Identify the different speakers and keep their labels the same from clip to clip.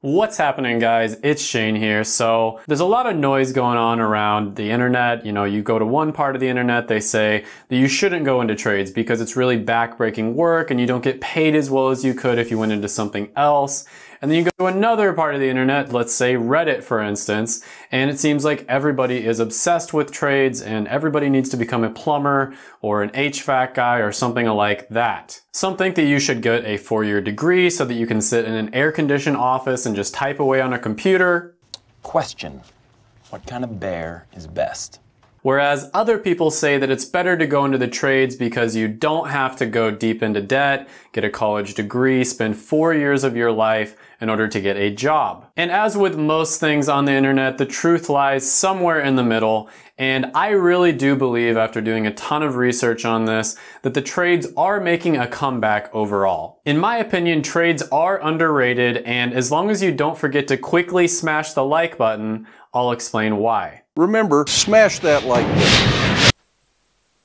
Speaker 1: What's happening, guys? It's Shane here. So there's a lot of noise going on around the internet. You know, you go to one part of the internet, they say that you shouldn't go into trades because it's really backbreaking work and you don't get paid as well as you could if you went into something else. And then you go to another part of the internet, let's say Reddit, for instance, and it seems like everybody is obsessed with trades and everybody needs to become a plumber or an HVAC guy or something like that. Some think that you should get a 4-year degree so that you can sit in an air-conditioned office and just type away on a computer.
Speaker 2: Question: what kind of bear is best?
Speaker 1: Whereas other people say that it's better to go into the trades because you don't have to go deep into debt, get a college degree, spend 4 years of your life in order to get a job. And as with most things on the internet, the truth lies somewhere in the middle. And I really do believe, after doing a ton of research on this, that the trades are making a comeback overall. In my opinion, trades are underrated, and as long as you don't forget to quickly smash the like button, I'll explain why.
Speaker 3: Remember, smash that like button.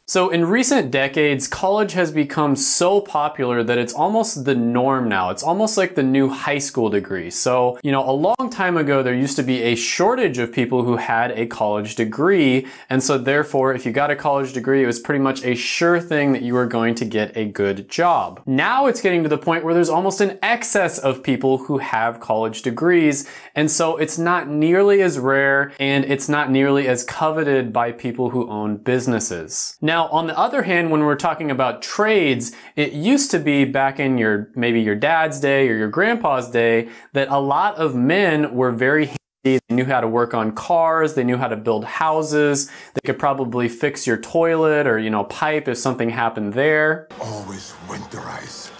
Speaker 1: So in recent decades, college has become so popular that it's almost the norm now. It's almost like the new high school degree. So, you know, a long time ago, there used to be a shortage of people who had a college degree. And so therefore, if you got a college degree, it was pretty much a sure thing that you were going to get a good job. Now it's getting to the point where there's almost an excess of people who have college degrees. And so it's not nearly as rare and it's not nearly as coveted by people who own businesses. Now, on the other hand, when we're talking about trades, it used to be back in maybe your dad's day or your grandpa's day that a lot of men were very handy. They knew how to work on cars, they knew how to build houses, they could probably fix your toilet or, pipe if something happened there.
Speaker 4: Always winterize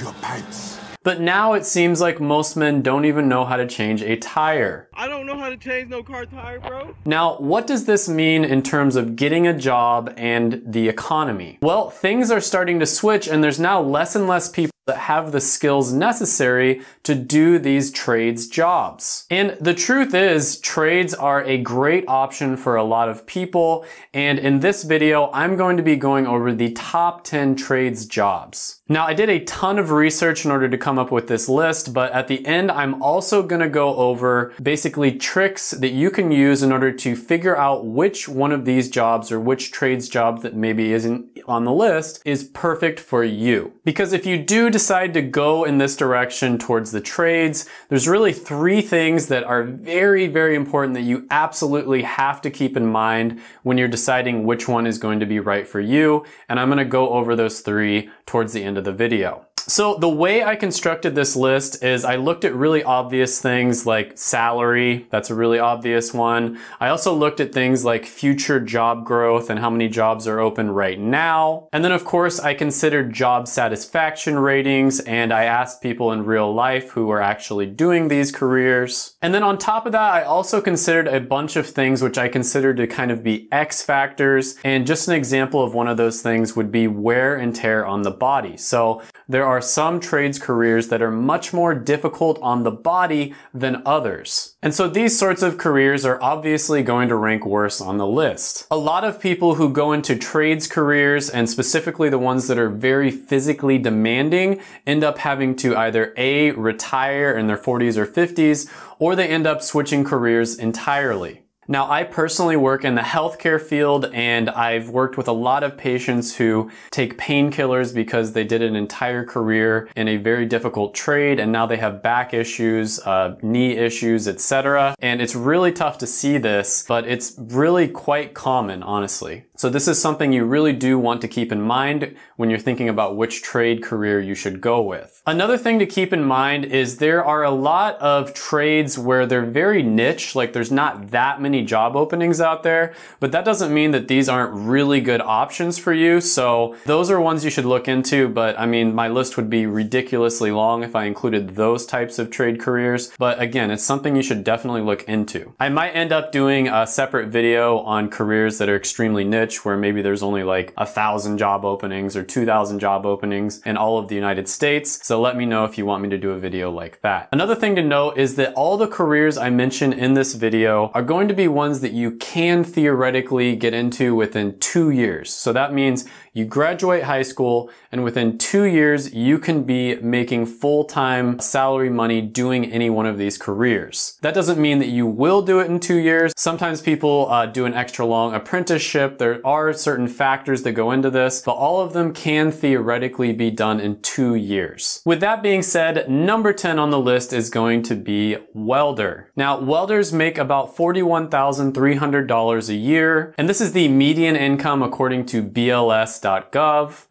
Speaker 4: your pipes.
Speaker 1: But now it seems like most men don't even know how to change a tire.
Speaker 5: I don't know how to change no car tire, bro.
Speaker 1: Now, what does this mean in terms of getting a job and the economy? Well, things are starting to switch and there's now less and less people that have the skills necessary to do these trades jobs. And the truth is, trades are a great option for a lot of people. And in this video, I'm going to be going over the top 10 trades jobs. Now, I did a ton of research in order to come up with this list, but at the end, I'm also gonna go over basically tricks that you can use in order to figure out which one of these jobs or which trades job that maybe isn't on the list is perfect for you. Because if you do decide to go in this direction towards the trades, there's really 3 things that are very, very important that you absolutely have to keep in mind when you're deciding which one is going to be right for you. And I'm gonna go over those 3 towards the end of the video. So the way I constructed this list is I looked at really obvious things like salary. That's a really obvious one. I also looked at things like future job growth and how many jobs are open right now. And then of course I considered job satisfaction ratings and I asked people in real life who are actually doing these careers. And then on top of that, I also considered a bunch of things which I considered to kind of be X factors. And just an example of one of those things would be wear and tear on the body. So there are some trades careers that are much more difficult on the body than others. And so these sorts of careers are obviously going to rank worse on the list. A lot of people who go into trades careers, and specifically the ones that are very physically demanding, end up having to either A, retire in their 40s or 50s, or they end up switching careers entirely. Now, I personally work in the healthcare field and I've worked with a lot of patients who take painkillers because they did an entire career in a very difficult trade and now they have back issues, knee issues, etc. And it's really tough to see this, but it's really quite common, honestly. So this is something you really do want to keep in mind when you're thinking about which trade career you should go with. Another thing to keep in mind is there are a lot of trades where they're very niche, like there's not that many job openings out there, but that doesn't mean that these aren't really good options for you. So those are ones you should look into, but I mean, my list would be ridiculously long if I included those types of trade careers. But again, it's something you should definitely look into. I might end up doing a separate video on careers that are extremely niche, where maybe there's only like 1,000 job openings or 2,000 job openings in all of the United States. So let me know if you want me to do a video like that. Another thing to note is that all the careers I mention in this video are going to be ones that you can theoretically get into within 2 years. So that means You graduate high school, and within 2 years, you can be making full-time salary money doing any one of these careers. That doesn't mean that you will do it in 2 years. Sometimes people do an extra long apprenticeship. There are certain factors that go into this, but all of them can theoretically be done in 2 years. With that being said, number 10 on the list is going to be welder. Now, welders make about $41,300 a year, and this is the median income according to BLS.gov.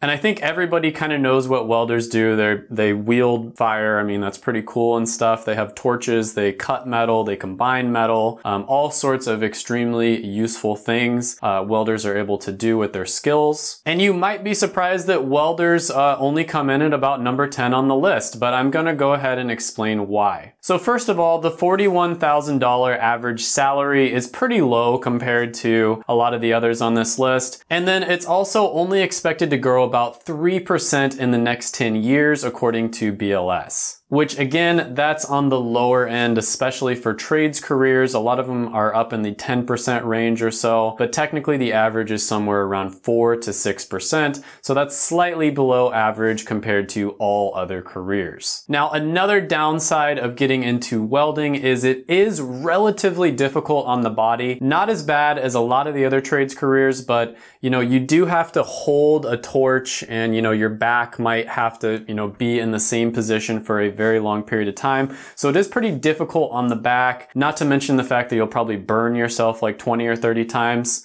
Speaker 1: And I think everybody kind of knows what welders do. They wield fire. I mean, that's pretty cool and stuff. They have torches, they cut metal, they combine metal, all sorts of extremely useful things welders are able to do with their skills. And you might be surprised that welders only come in at about number 10 on the list, but I'm gonna go ahead and explain why. So first of all, the $41,000 average salary is pretty low compared to a lot of the others on this list. And then it's also only expected to grow about 3% in the next 10 years, according to BLS. Which again, that's on the lower end, especially for trades careers. A lot of them are up in the 10% range or so, but technically the average is somewhere around 4 to 6%. So that's slightly below average compared to all other careers. Now, another downside of getting into welding is it is relatively difficult on the body. Not as bad as a lot of the other trades careers, but you do have to hold a torch and your back might have to be in the same position for a very long period of time. So it is pretty difficult on the back, not to mention the fact that you'll probably burn yourself like 20 or 30 times.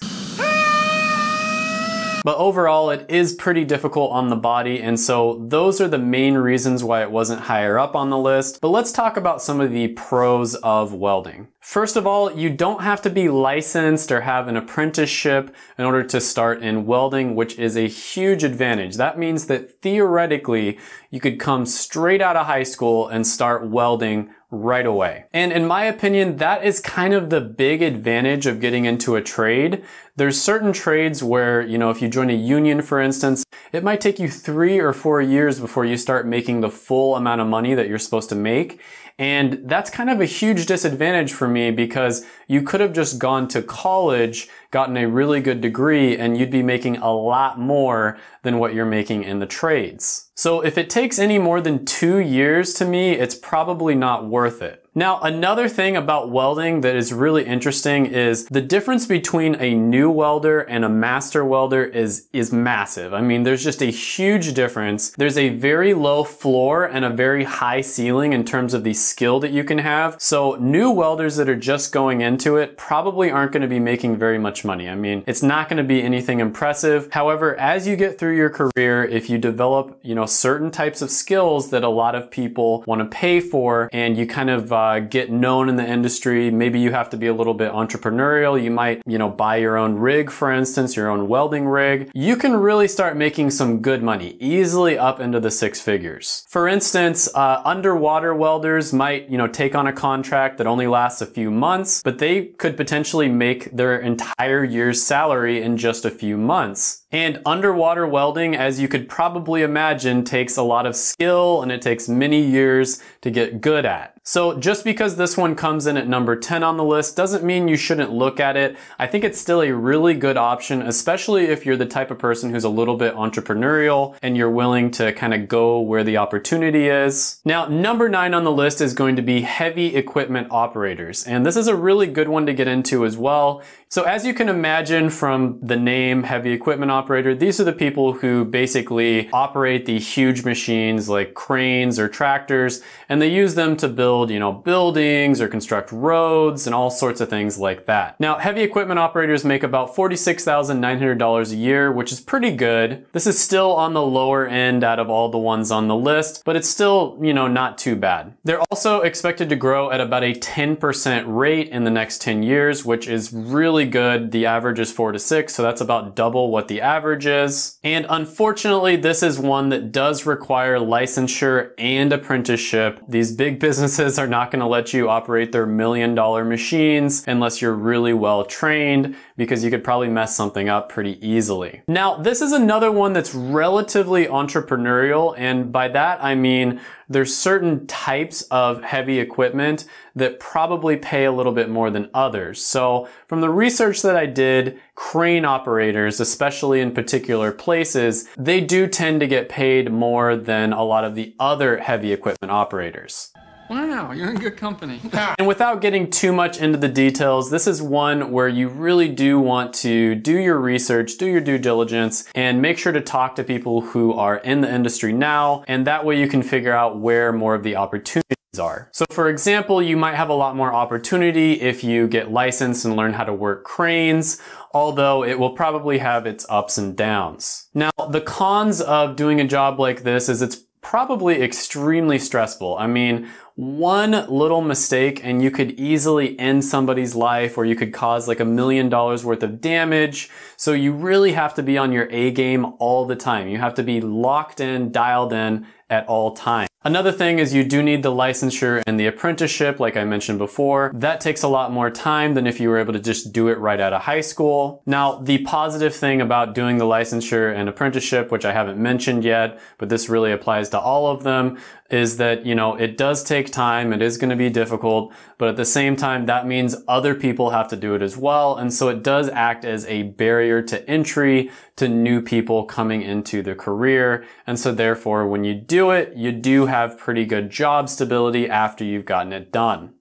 Speaker 1: But overall, it is pretty difficult on the body, and so those are the main reasons why it wasn't higher up on the list. But let's talk about some of the pros of welding. First of all, you don't have to be licensed or have an apprenticeship in order to start in welding, which is a huge advantage. That means that theoretically, you could come straight out of high school and start welding right away. And in my opinion, that is kind of the big advantage of getting into a trade. There's certain trades where, if you join a union, for instance, it might take you 3 or 4 years before you start making the full amount of money that you're supposed to make. And that's kind of a huge disadvantage for me because you could have just gone to college, gotten a really good degree, and you'd be making a lot more than what you're making in the trades. So if it takes any more than 2 years to me, it's probably not worth it. Now, another thing about welding that is really interesting is the difference between a new welder and a master welder is massive. I mean, there's just a huge difference. There's a very low floor and a very high ceiling in terms of the skill that you can have. So new welders that are just going into it probably aren't going to be making very much money. I mean, it's not going to be anything impressive. However, as you get through your career, if you develop, certain types of skills that a lot of people want to pay for, and you kind of get known in the industry, maybe you have to be a little bit entrepreneurial. You might, buy your own rig, for instance, your own welding rig. You can really start making some good money, easily up into the 6 figures. For instance, underwater welders might, take on a contract that only lasts a few months, but they could potentially make their entire year's salary in just a few months. And underwater welding, as you could probably imagine, takes a lot of skill and it takes many years to get good at. So just because this one comes in at number 10 on the list doesn't mean you shouldn't look at it. I think it's still a really good option, especially if you're the type of person who's a little bit entrepreneurial and you're willing to kind of go where the opportunity is. Now, number 9 on the list is going to be heavy equipment operators. And this is a really good one to get into as well. So as you can imagine from the name heavy equipment operator, these are the people who basically operate the huge machines like cranes or tractors, and they use them to build, buildings or construct roads and all sorts of things like that. Now, heavy equipment operators make about $46,900 a year, which is pretty good. This is still on the lower end out of all the ones on the list, but it's still, not too bad. They're also expected to grow at about a 10% rate in the next 10 years, which is really good. The average is 4 to 6, so that's about double what the average is. And unfortunately, this is one that does require licensure and apprenticeship. These big businesses businesses are not going to let you operate their $1 million machines unless you're really well trained, because you could probably mess something up pretty easily. Now, this is another one that's relatively entrepreneurial, and by that I mean there's certain types of heavy equipment that probably pay a little bit more than others. So from the research that I did, crane operators, especially in particular places, they do tend to get paid more than a lot of the other heavy equipment operators.
Speaker 6: Wow, you're in good company.
Speaker 1: And without getting too much into the details, this is one where you really do want to do your research, do your due diligence, and make sure to talk to people who are in the industry now, and that way you can figure out where more of the opportunities are. So for example, you might have a lot more opportunity if you get licensed and learn how to work cranes, although it will probably have its ups and downs. Now, the cons of doing a job like this is it's probably extremely stressful. I mean, one little mistake and you could easily end somebody's life, or you could cause like $1 million worth of damage. So you really have to be on your A game all the time. You have to be locked in, dialed in at all times. Another thing is you do need the licensure and the apprenticeship, like I mentioned before. That takes a lot more time than if you were able to just do it right out of high school. Now, the positive thing about doing the licensure and apprenticeship, which I haven't mentioned yet, but this really applies to all of them, is that, you know, it does take time, it is going to be difficult, but at the same time, that means other people have to do it as well. And so it does act as a barrier to entry to new people coming into the career. And so therefore, when you do it, you do have pretty good job stability after you've gotten it done.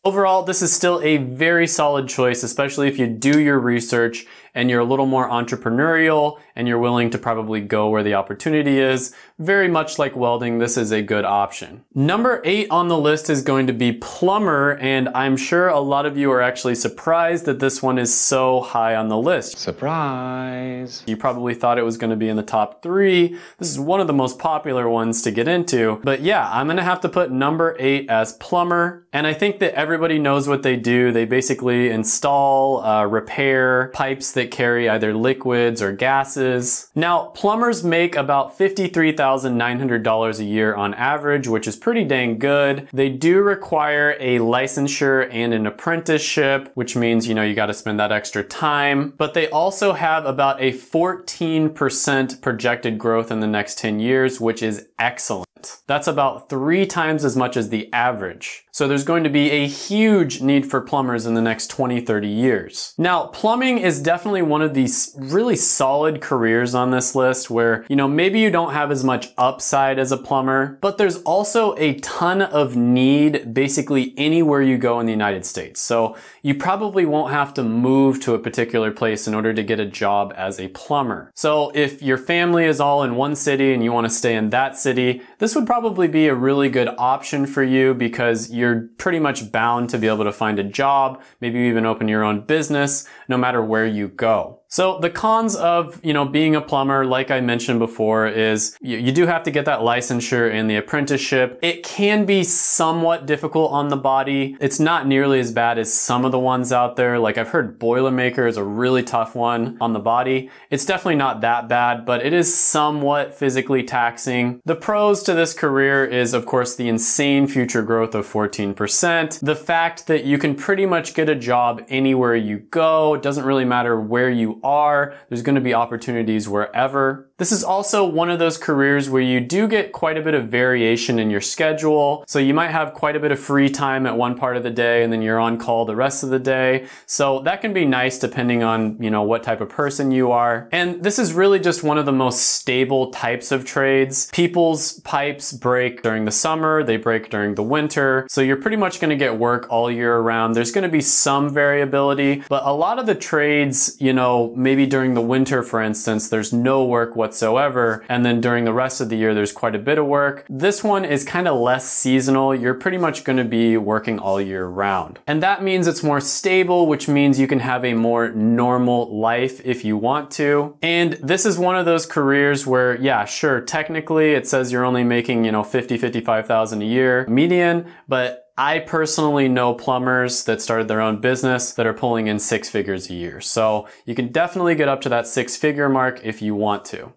Speaker 1: Overall, this is still a very solid choice, especially if you do your research and you're a little more entrepreneurial and you're willing to probably go where the opportunity is. Very much like welding, this is a good option. Number 8 on the list is going to be plumber, and I'm sure a lot of you are actually surprised that this one is so high on the list.
Speaker 2: Surprise!
Speaker 1: You probably thought it was going to be in the top 3. This is one of the most popular ones to get into. But yeah, I'm going to have to put number 8 as plumber. And I think that everybody knows what they do. They basically install, repair pipes that carry either liquids or gases. Now, plumbers make about $53,900 a year on average, which is pretty dang good. They do require a licensure and an apprenticeship, which means, you know, you got to spend that extra time. But they also have about a 14% projected growth in the next 10 years, which is excellent. That's about 3 times as much as the average. So there's going to be a huge need for plumbers in the next 20, 30 years. Now, plumbing is definitely one of these really solid careers on this list where, you know, maybe you don't have as much upside as a plumber, but there's also a ton of need basically anywhere you go in the United States. So you probably won't have to move to a particular place in order to get a job as a plumber. So if your family is all in one city and you want to stay in that city, this would probably be a really good option for you because you're pretty much bound to be able to find a job, maybe even open your own business, no matter where you go. So the cons of, you know, being a plumber, like I mentioned before, is you do have to get that licensure and the apprenticeship. It can be somewhat difficult on the body. It's not nearly as bad as some of the ones out there. Like I've heard Boilermaker is a really tough one on the body. It's definitely not that bad, but it is somewhat physically taxing. The pros to this career is, of course, the insane future growth of 14%. The fact that you can pretty much get a job anywhere you go. It doesn't really matter where you are. There's going to be opportunities wherever. This is also one of those careers where you do get quite a bit of variation in your schedule. So you might have quite a bit of free time at one part of the day and then you're on call the rest of the day. So that can be nice depending on, you know, what type of person you are. And this is really just one of the most stable types of trades. People's pipes break during the summer, they break during the winter. So you're pretty much going to get work all year around. There's going to be some variability, but a lot of the trades, you know, maybe during the winter, for instance, there's no work whatsoever. And then during the rest of the year, there's quite a bit of work. This one is kind of less seasonal. You're pretty much going to be working all year round. And that means it's more stable, which means you can have a more normal life if you want to. And this is one of those careers where, yeah, sure, technically it says you're only making, you know, 50, 55,000 a year median, but I personally know plumbers that started their own business that are pulling in 6 figures a year. So you can definitely get up to that 6-figure mark if you want to.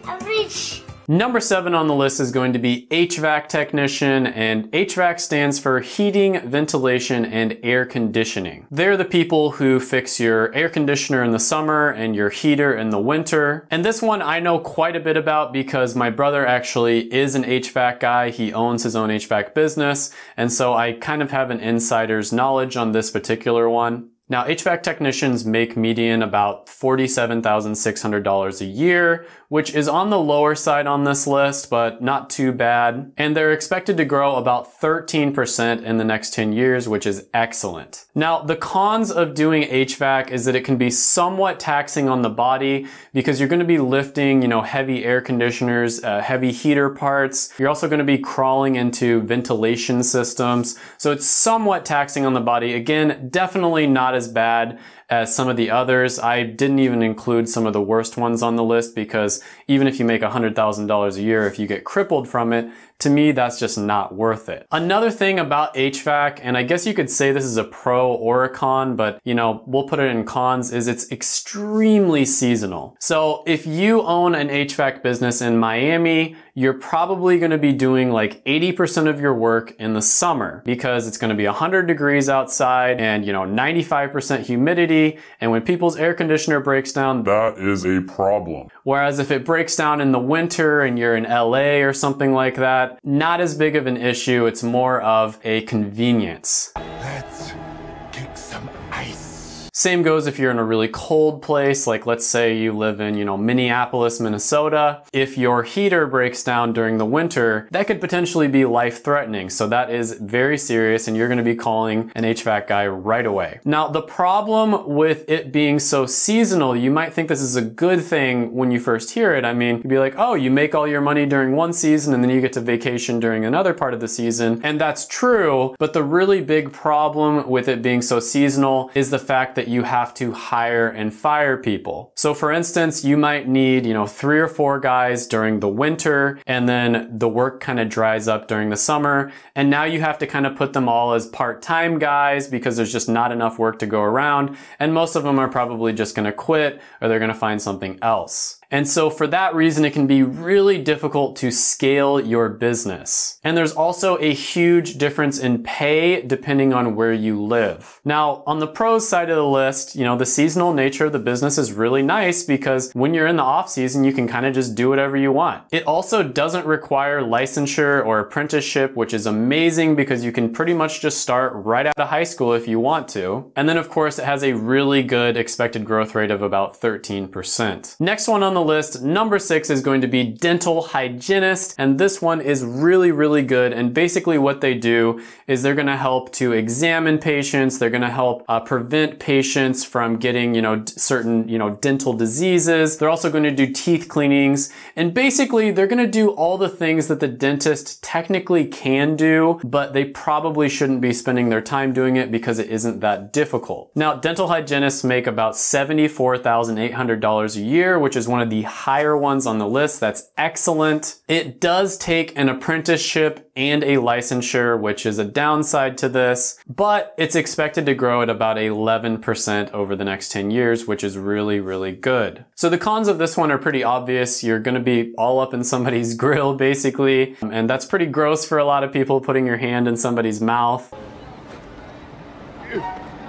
Speaker 7: I'm rich.
Speaker 1: Number 7 on the list is going to be HVAC technician, and HVAC stands for heating, ventilation, and air conditioning. They're the people who fix your air conditioner in the summer and your heater in the winter. And this one I know quite a bit about because my brother actually is an HVAC guy. He owns his own HVAC business, and so I kind of have an insider's knowledge on this particular one. Now, HVAC technicians make median about $47,600 a year, which is on the lower side on this list, but not too bad. And they're expected to grow about 13% in the next 10 years, which is excellent. Now, the cons of doing HVAC is that it can be somewhat taxing on the body because you're going to be lifting, heavy air conditioners, heavy heater parts. You're also going to be crawling into ventilation systems. So it's somewhat taxing on the body. Again, definitely not as bad as some of the others. I didn't even include some of the worst ones on the list because even if you make $100,000 a year, if you get crippled from it, to me, that's just not worth it. Another thing about HVAC, and I guess you could say this is a pro or a con, but we'll put it in cons, is it's extremely seasonal. So if you own an HVAC business in Miami, you're probably going to be doing like 80% of your work in the summer because it's going to be 100 degrees outside and 95% humidity. And when people's air conditioner breaks down,
Speaker 4: That is a problem.
Speaker 1: whereas if it breaks down in the winter and you're in LA or something like that, not as big of an issue. It's more of a convenience.
Speaker 4: Let's kick some ice.
Speaker 1: Same goes if you're in a really cold place, like let's say you live in, Minneapolis, Minnesota. If your heater breaks down during the winter, that could potentially be life-threatening. So that is very serious and you're going to be calling an HVAC guy right away. Now, the problem with it being so seasonal, you might think this is a good thing when you first hear it. I mean, you'd be like, oh, you make all your money during one season and then you get to vacation during another part of the season. And that's true, but the really big problem with it being so seasonal is the fact that you have to hire and fire people. So for instance, you might need, 3 or 4 guys during the winter, and then the work kind of dries up during the summer. And now you have to kind of put them all as part-time guys because there's just not enough work to go around. And most of them are probably just going to quit or they're going to find something else. And so for that reason, it can be really difficult to scale your business. And there's also a huge difference in pay depending on where you live. Now, on the pros side of the list, the seasonal nature of the business is really nice because when you're in the off season, you can kind of just do whatever you want. It also doesn't require licensure or apprenticeship, which is amazing because you can pretty much just start right out of high school if you want to. And then of course, it has a really good expected growth rate of about 13%. Next one on the list, number 6 is going to be dental hygienist, and this one is really, really good. And basically what they do is they're going to help to examine patients. They're going to help prevent patients from getting, certain, dental diseases. They're also going to do teeth cleanings, and basically they're going to do all the things that the dentist technically can do, but they probably shouldn't be spending their time doing it because it isn't that difficult. Now, dental hygienists make about $74,800 a year, which is one of the higher ones on the list. That's excellent. It does take an apprenticeship and a licensure, which is a downside to this, but it's expected to grow at about 11% over the next 10 years, which is really, really good. So the cons of this one are pretty obvious. You're going to be all up in somebody's grill, basically, and that's pretty gross for a lot of people, putting your hand in somebody's mouth.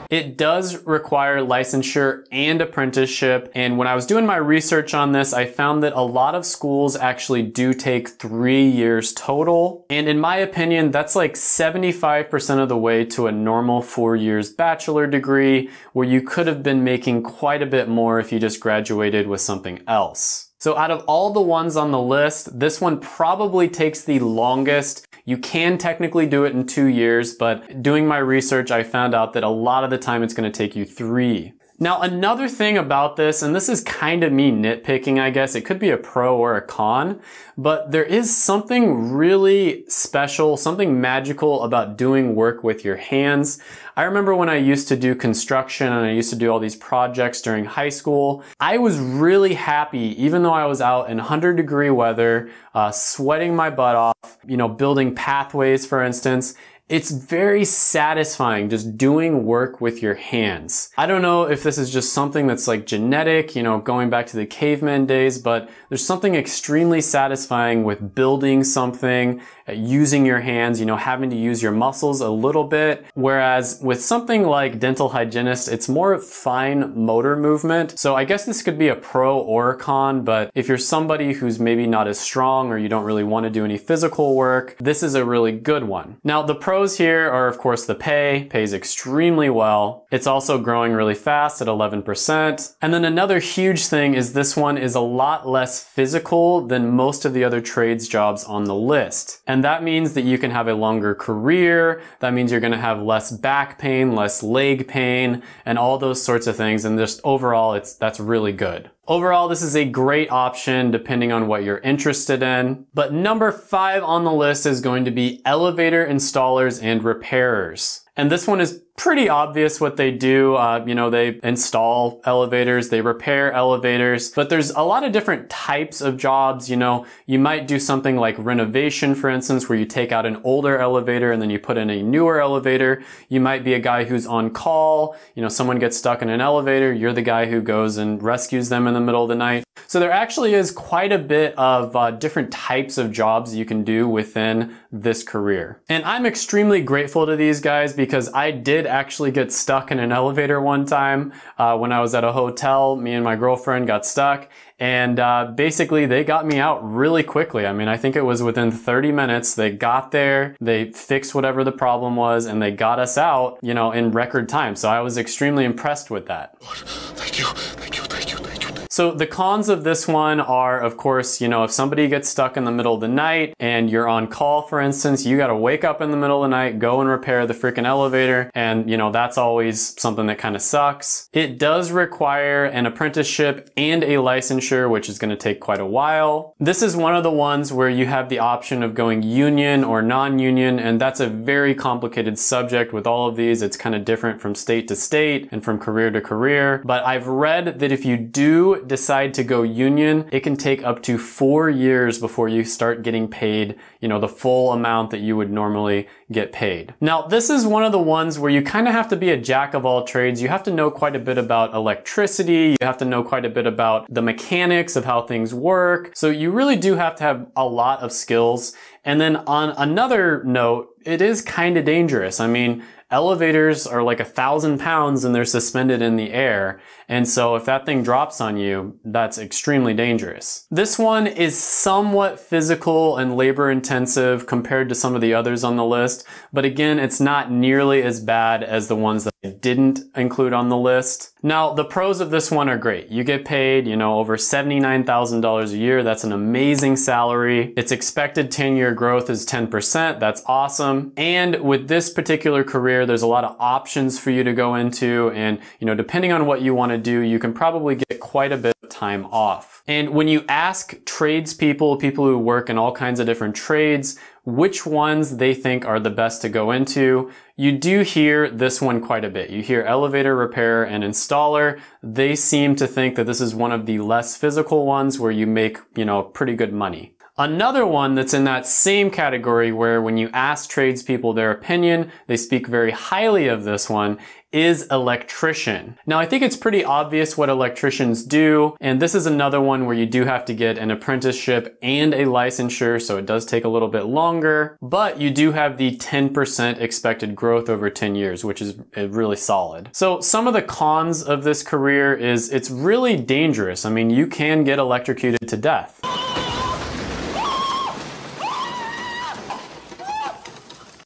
Speaker 1: It does require licensure and apprenticeship, and when I was doing my research on this, I found that a lot of schools actually do take 3 years total, and in my opinion, that's like 75% of the way to a normal 4 years bachelor degree, where you could have been making quite a bit more if you just graduated with something else. So out of all the ones on the list, this one probably takes the longest. You can technically do it in 2 years, but doing my research, I found out that a lot of the time it's going to take you 3. Now, another thing about this, and this is kind of me nitpicking, I guess, it could be a pro or a con, but there is something really special, something magical about doing work with your hands. I remember when I used to do construction and I used to do all these projects during high school, I was really happy, even though I was out in 100-degree weather, sweating my butt off, building pathways, for instance. It's very satisfying just doing work with your hands. I don't know if this is just something that's like genetic, you know, going back to the caveman days, but there's something extremely satisfying with building something, using your hands, you know, having to use your muscles a little bit. Whereas with something like dental hygienist, it's more fine motor movement. So I guess this could be a pro or a con, but if you're somebody who's maybe not as strong or you don't really want to do any physical work, this is a really good one. Now, the pros here are, of course, the pays extremely well. It's also growing really fast at 11%. And then another huge thing is this one is a lot less physical than most of the other trades jobs on the list. And that means that you can have a longer career. That means you're going to have less back pain, less leg pain, and all those sorts of things. And just overall, that's really good. Overall, this is a great option depending on what you're interested in. But number 5 on the list is going to be elevator installers and repairers. And this one is pretty obvious what they do. You know, they install elevators, they repair elevators, but there's a lot of different types of jobs. You know, you might do something like renovation, for instance, where you take out an older elevator and then you put in a newer elevator. You might be a guy who's on call. You know, someone gets stuck in an elevator. You're the guy who goes and rescues them in the middle of the night. So there actually is quite a bit of different types of jobs you can do within this career. And I'm extremely grateful to these guys because I did actually get stuck in an elevator one time when I was at a hotel. Me and my girlfriend got stuck, and basically they got me out really quickly. I mean, I think it was within 30 minutes. They got there, they fixed whatever the problem was, and they got us out, you know, in record time. So I was extremely impressed with that.
Speaker 4: Thank you, thank you, thank you, thank you.
Speaker 1: So the cons of this one are, of course, you know, if somebody gets stuck in the middle of the night and you're on call, for instance, you got to wake up in the middle of the night, go and repair the freaking elevator. And, you know, that's always something that kind of sucks. It does require an apprenticeship and a licensure, which is going to take quite a while. This is one of the ones where you have the option of going union or non-union, and that's a very complicated subject with all of these. It's kind of different from state to state and from career to career. But I've read that if you do decide to go union, it can take up to 4 years before you start getting paid, you know, the full amount that you would normally get paid. Now, this is one of the ones where you kind of have to be a jack of all trades. You have to know quite a bit about electricity. You have to know quite a bit about the mechanics of how things work. So you really do have to have a lot of skills. And then on another note, it is kind of dangerous. I mean, elevators are like 1,000 pounds and they're suspended in the air. And so if that thing drops on you, that's extremely dangerous. This one is somewhat physical and labor intensive compared to some of the others on the list. But again, it's not nearly as bad as the ones that I didn't include on the list. Now, the pros of this one are great. You get paid, you know, over $79,000 a year. That's an amazing salary. Its expected 10-year growth is 10%. That's awesome. And with this particular career, there's a lot of options for you to go into. And, you know, depending on what you want to do, you can probably get quite a bit of time off. And when you ask tradespeople, people who work in all kinds of different trades, which ones they think are the best to go into, you do hear this one quite a bit. You hear elevator repairer and installer. They seem to think that this is one of the less physical ones where you make, you know, pretty good money. Another one that's in that same category where when you ask tradespeople their opinion, they speak very highly of this one, is electrician. Now, I think it's pretty obvious what electricians do, and this is another one where you do have to get an apprenticeship and a licensure, so it does take a little bit longer, but you do have the 10% expected growth over 10 years, which is really solid. So some of the cons of this career is it's really dangerous. I mean, you can get electrocuted to death.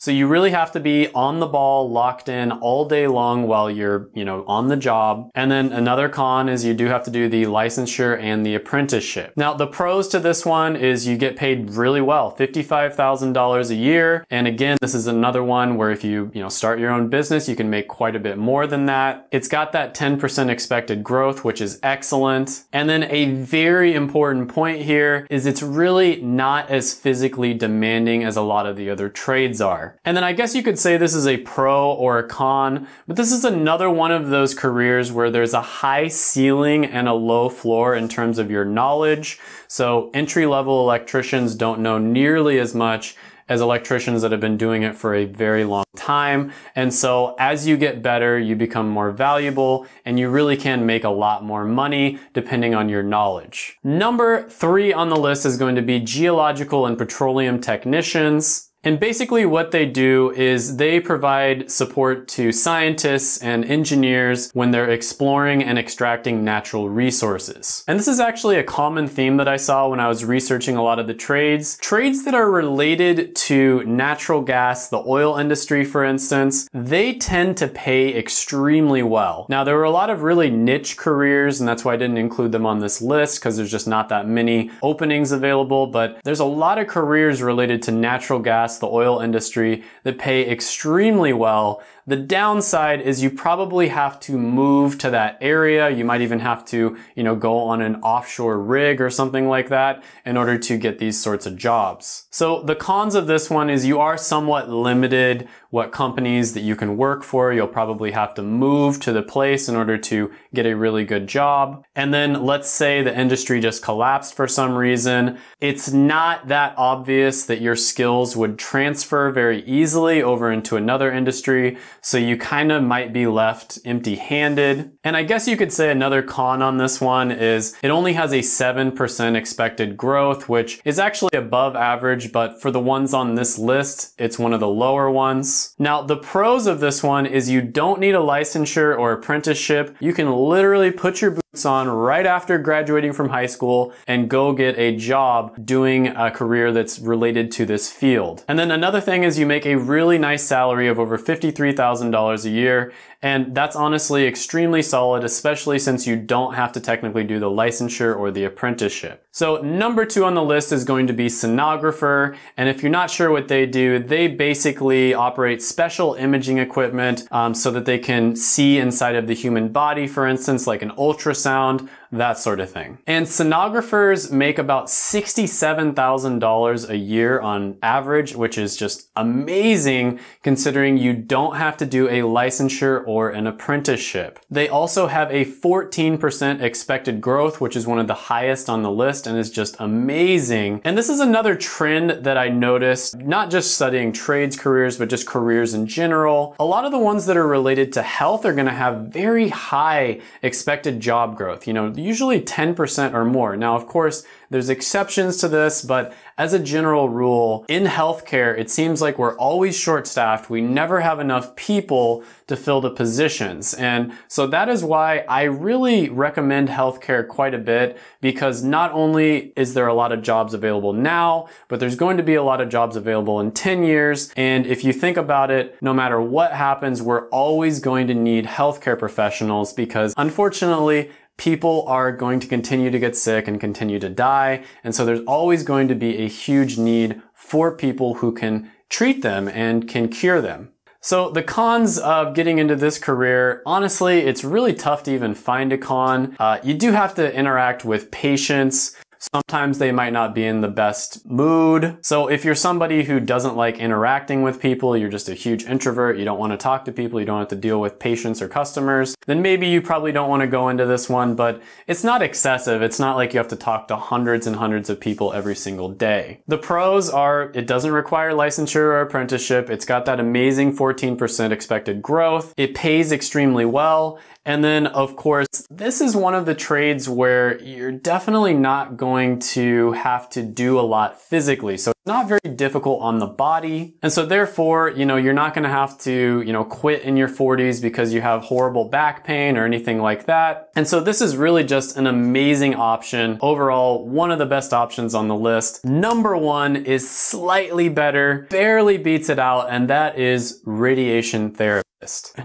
Speaker 1: So you really have to be on the ball, locked in all day long while you're, you know, on the job. And then another con is you do have to do the licensure and the apprenticeship. Now, the pros to this one is you get paid really well, $55,000 a year. And again, this is another one where if you start your own business, you can make quite a bit more than that. It's got that 10% expected growth, which is excellent. And then a very important point here is it's really not as physically demanding as a lot of the other trades are. And then I guess you could say this is a pro or a con, but this is another one of those careers where there's a high ceiling and a low floor in terms of your knowledge. So entry-level electricians don't know nearly as much as electricians that have been doing it for a very long time. And so as you get better, you become more valuable and you really can make a lot more money depending on your knowledge. Number 3 on the list is going to be geological and petroleum technicians. And basically what they do is they provide support to scientists and engineers when they're exploring and extracting natural resources. And this is actually a common theme that I saw when I was researching a lot of the trades. Trades that are related to natural gas, the oil industry for instance, they tend to pay extremely well. Now there were a lot of really niche careers and that's why I didn't include them on this list because there's just not that many openings available, but there's a lot of careers related to natural gas, the oil industry, that pay extremely well. The downside is you probably have to move to that area. You might even have to, go on an offshore rig or something like that in order to get these sorts of jobs. So the cons of this one is you are somewhat limited what companies that you can work for. You'll probably have to move to the place in order to get a really good job. And then let's say the industry just collapsed for some reason. It's not that obvious that your skills would transfer very easily over into another industry. So you kind of might be left empty-handed. And I guess you could say another con on this one is it only has a 7% expected growth, which is actually above average, but for the ones on this list, it's one of the lower ones. Now, the pros of this one is you don't need a licensure or apprenticeship. You can literally put your boots on right after graduating from high school and go get a job doing a career that's related to this field. And then another thing is you make a really nice salary of over $53,000 a year. And that's honestly extremely solid, especially since you don't have to technically do the licensure or the apprenticeship. So number 2 on the list is going to be sonographer. And if you're not sure what they do, they basically operate special imaging equipment so that they can see inside of the human body, for instance, like an ultrasound, that sort of thing. And sonographers make about $67,000 a year on average, which is just amazing considering you don't have to do a licensure or an apprenticeship. They also have a 14% expected growth, which is one of the highest on the list and is just amazing. And this is another trend that I noticed, not just studying trades careers, but just careers in general. A lot of the ones that are related to health are gonna have very high expected job growth, usually 10% or more. Now, of course, there's exceptions to this, but as a general rule, in healthcare, it seems like we're always short-staffed. We never have enough people to fill the positions. And so that is why I really recommend healthcare quite a bit, because not only is there a lot of jobs available now, but there's going to be a lot of jobs available in 10 years. And if you think about it, no matter what happens, we're always going to need healthcare professionals because unfortunately, people are going to continue to get sick and continue to die. And so there's always going to be a huge need for people who can treat them and can cure them. So the cons of getting into this career, honestly, it's really tough to even find a con. You do have to interact with patients. Sometimes they might not be in the best mood. So if you're somebody who doesn't like interacting with people, you're just a huge introvert, you don't want to talk to people, you don't have to deal with patients or customers, then maybe you probably don't want to go into this one, but it's not excessive. It's not like you have to talk to hundreds and hundreds of people every single day. The pros are it doesn't require licensure or apprenticeship. It's got that amazing 14% expected growth. It pays extremely well. And then, of course, this is one of the trades where you're definitely not going to have to do a lot physically. So it's not very difficult on the body. And so therefore, you're not going to have to, quit in your 40s because you have horrible back pain or anything like that. And so this is really just an amazing option. Overall, one of the best options on the list. Number 1 is slightly better, barely beats it out, and that is radiation therapy.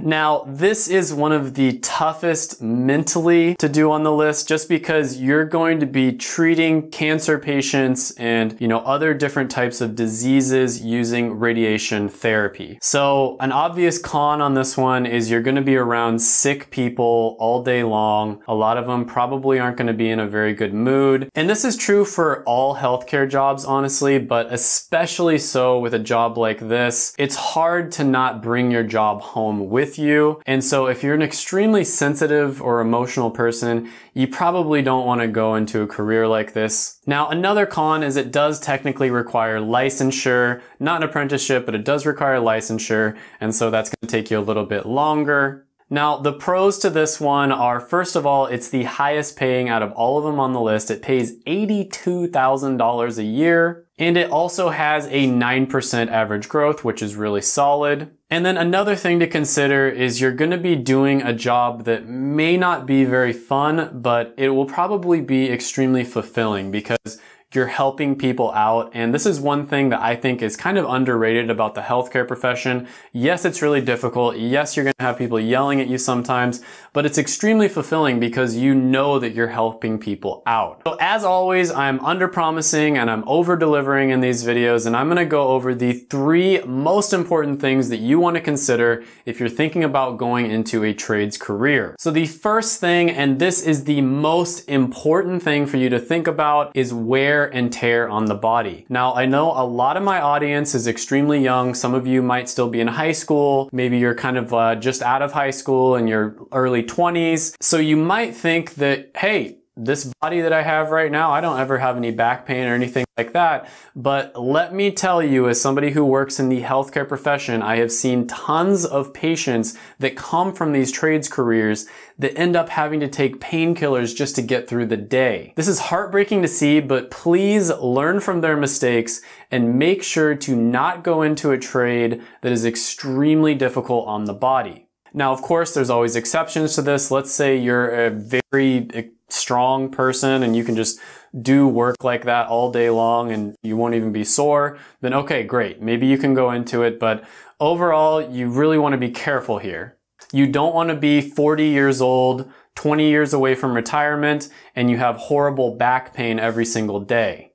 Speaker 1: Now, this is one of the toughest mentally to do on the list just because you're going to be treating cancer patients and, other different types of diseases using radiation therapy. So an obvious con on this one is you're going to be around sick people all day long. A lot of them probably aren't going to be in a very good mood. And this is true for all healthcare jobs, honestly, but especially so with a job like this. It's hard to not bring your job home home with you. And so if you're an extremely sensitive or emotional person, you probably don't want to go into a career like this. Now, another con is it does technically require licensure, not an apprenticeship, but it does require licensure. And so that's going to take you a little bit longer. Now, the pros to this one are, first of all, it's the highest paying out of all of them on the list. It pays $82,000 a year, and it also has a 9% average growth, which is really solid. And then another thing to consider is you're going to be doing a job that may not be very fun, but it will probably be extremely fulfilling because you're helping people out. And this is one thing that I think is kind of underrated about the healthcare profession. Yes, it's really difficult. Yes, you're going to have people yelling at you sometimes, but it's extremely fulfilling because you know that you're helping people out. So as always, I'm under promising and I'm over delivering in these videos, and I'm going to go over the 3 most important things that you want to consider if you're thinking about going into a trades career. So the first thing, and this is the most important thing for you to think about, is wear and tear on the body. Now, I know a lot of my audience is extremely young. Some of you might still be in high school. Maybe you're kind of just out of high school in your early 20s. So you might think that, hey, this body that I have right now, I don't ever have any back pain or anything like that. But let me tell you, as somebody who works in the healthcare profession, I have seen tons of patients that come from these trades careers that end up having to take painkillers just to get through the day. This is heartbreaking to see, but please learn from their mistakes and make sure to not go into a trade that is extremely difficult on the body. Now, of course, there's always exceptions to this. Let's say you're a very strong person and you can just do work like that all day long and you won't even be sore, then okay, great. Maybe you can go into it, but overall, you really want to be careful here. You don't want to be 40 years old, 20 years away from retirement, and you have horrible back pain every single day.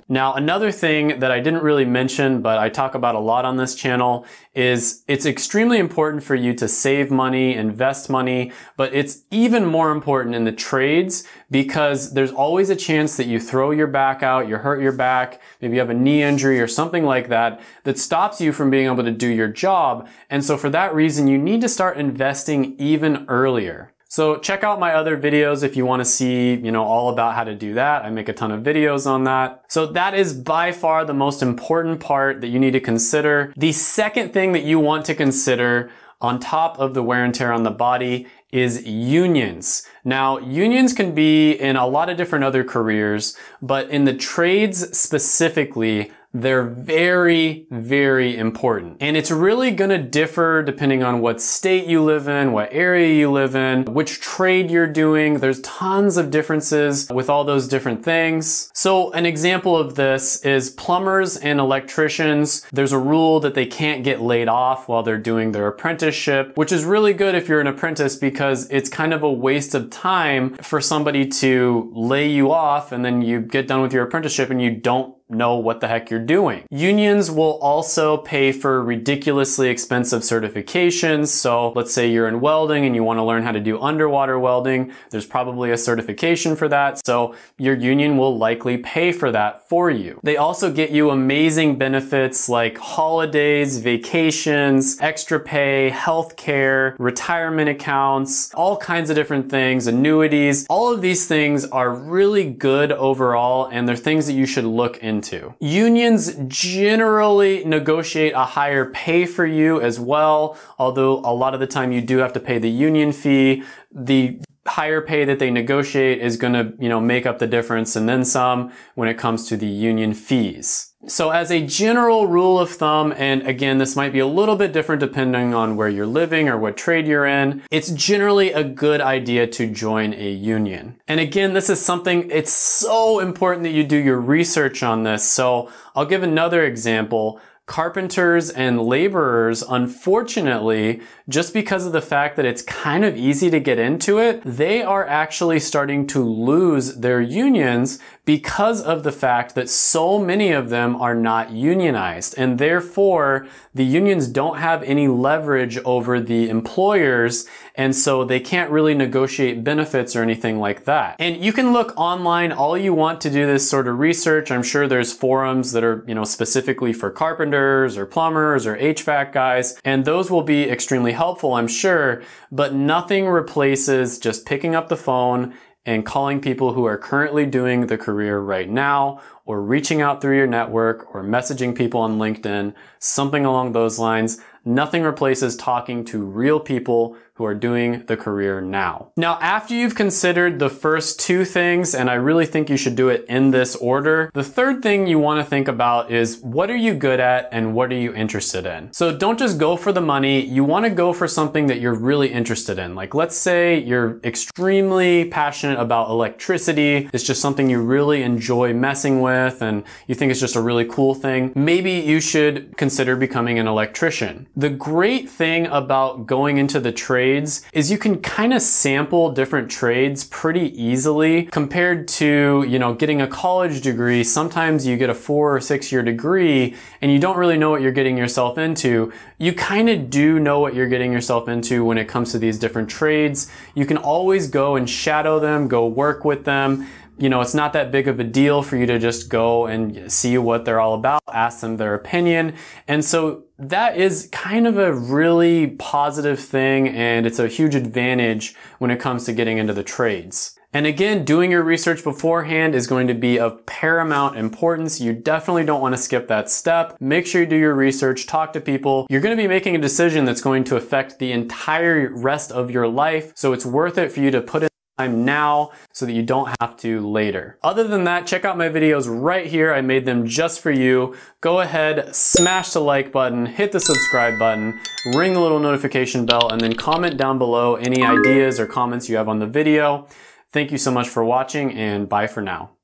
Speaker 1: Now, another thing that I didn't really mention, but I talk about a lot on this channel, is it's extremely important for you to save money, invest money, but it's even more important in the trades because there's always a chance that you throw your back out, you hurt your back, maybe you have a knee injury or something like that, that stops you from being able to do your job. And so for that reason, you need to start investing even earlier. So check out my other videos if you want to see, all about how to do that. I make a ton of videos on that. So that is by far the most important part that you need to consider. The second thing that you want to consider on top of the wear and tear on the body is unions. Now, unions can be in a lot of different other careers, but in the trades specifically, they're very, very important. And it's really gonna differ depending on what state you live in, what area you live in, which trade you're doing. There's tons of differences with all those different things. So an example of this is plumbers and electricians. There's a rule that they can't get laid off while they're doing their apprenticeship, which is really good if you're an apprentice because it's kind of a waste of time for somebody to lay you off and then you get done with your apprenticeship and you don't know what the heck you're doing. Unions will also pay for ridiculously expensive certifications. So let's say you're in welding and you want to learn how to do underwater welding. There's probably a certification for that. So your union will likely pay for that for you. They also get you amazing benefits like holidays, vacations, extra pay, healthcare, retirement accounts, all kinds of different things, annuities. All of these things are really good overall, and they're things that you should look into. Unions generally negotiate a higher pay for you as well, although a lot of the time you do have to pay the union fee. The higher pay that they negotiate is going to, make up the difference and then some when it comes to the union fees. So as a general rule of thumb, and again, this might be a little bit different depending on where you're living or what trade you're in, it's generally a good idea to join a union. And again, this is something, it's so important that you do your research on this. So I'll give another example. Carpenters and laborers, unfortunately, just because of the fact that it's kind of easy to get into it, they are actually starting to lose their unions because of the fact that so many of them are not unionized. And therefore, the unions don't have any leverage over the employers, and so they can't really negotiate benefits or anything like that. And you can look online all you want to do this sort of research. I'm sure there's forums that are, specifically for carpenters carpenters or plumbers or HVAC guys, and those will be extremely helpful, I'm sure, but nothing replaces just picking up the phone and calling people who are currently doing the career right now, or reaching out through your network, or messaging people on LinkedIn, something along those lines. Nothing replaces talking to real people who are doing the career now. Now, after you've considered the first two things, and I really think you should do it in this order, the third thing you want to think about is what are you good at and what are you interested in? So don't just go for the money. You want to go for something that you're really interested in. Like, let's say you're extremely passionate about electricity. It's just something you really enjoy messing with and you think it's just a really cool thing. Maybe you should consider becoming an electrician. The great thing about going into the trades is you can kind of sample different trades pretty easily compared to, you know, getting a college degree. Sometimes you get a 4 or 6 year degree and you don't really know what you're getting yourself into. You kind of do know what you're getting yourself into when it comes to these different trades. You can always go and shadow them, go work with them. You know, it's not that big of a deal for you to just go and see what they're all about, ask them their opinion. And so that is kind of a really positive thing, and it's a huge advantage when it comes to getting into the trades. And again, doing your research beforehand is going to be of paramount importance. You definitely don't want to skip that step. Make sure you do your research, talk to people. You're going to be making a decision that's going to affect the entire rest of your life, so it's worth it for you to put in time now so that you don't have to later. Other than that, check out my videos right here. I made them just for you. Go ahead, smash the like button, hit the subscribe button, ring the little notification bell, and then comment down below any ideas or comments you have on the video. Thank you so much for watching, and bye for now.